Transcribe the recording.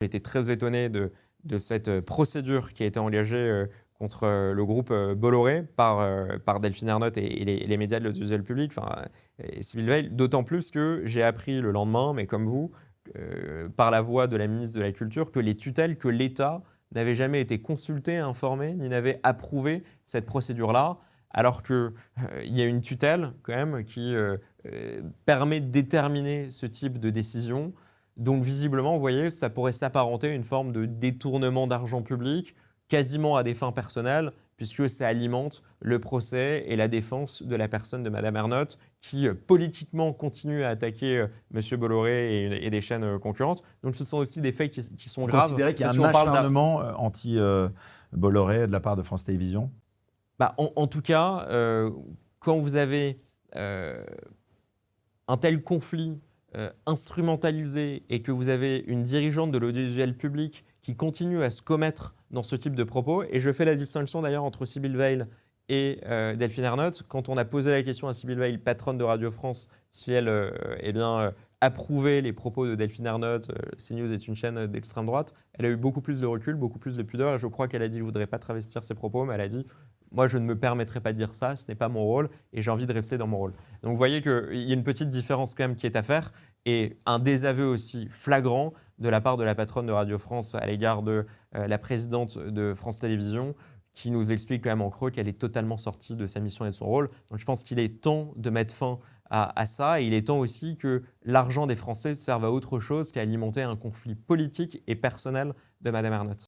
J'ai été très étonné de cette procédure qui a été engagée contre le groupe Bolloré par Delphine Ernotte et les médias de l'audiovisuel public, enfin, et Sybille Veil, d'autant plus que j'ai appris le lendemain, mais comme vous, par la voix de la ministre de la Culture, que les tutelles, que l'État n'avait jamais été consulté, informé, ni n'avait approuvé cette procédure-là, alors qu'il y a une tutelle quand même qui permet de déterminer ce type de décision. Donc visiblement, vous voyez, ça pourrait s'apparenter à une forme de détournement d'argent public, quasiment à des fins personnelles, puisque ça alimente le procès et la défense de la personne de Mme Ernotte, qui politiquement continue à attaquer M. Bolloré et des chaînes concurrentes. Donc ce sont aussi des faits qui sont Vous graves. considérez qu'il y a Parce un qu'on parle acharnement anti-Bolloré de la part de France Télévisions? En tout cas, quand vous avez un tel conflit instrumentalisé et que vous avez une dirigeante de l'audiovisuel public qui continue à se commettre dans ce type de propos, et je fais la distinction d'ailleurs entre Sybille Veil et Delphine Ernotte, quand on a posé la question à Sybille Veil, patronne de Radio France, si elle approuvait les propos de Delphine Ernotte, CNews est une chaîne d'extrême droite, elle a eu beaucoup plus de recul, beaucoup plus de pudeur, et je crois qu'elle a dit « je ne voudrais pas travestir ses propos », mais elle a dit « moi je ne me permettrai pas de dire ça, ce n'est pas mon rôle, et j'ai envie de rester dans mon rôle ». Donc vous voyez qu'il y a une petite différence quand même qui est à faire, et un désaveu aussi flagrant de la part de la patronne de Radio France à l'égard de la présidente de France Télévisions, qui nous explique quand même en creux qu'elle est totalement sortie de sa mission et de son rôle. Donc je pense qu'il est temps de mettre fin à ça, et il est temps aussi que l'argent des Français serve à autre chose qu'à alimenter un conflit politique et personnel de Mme Ernotte.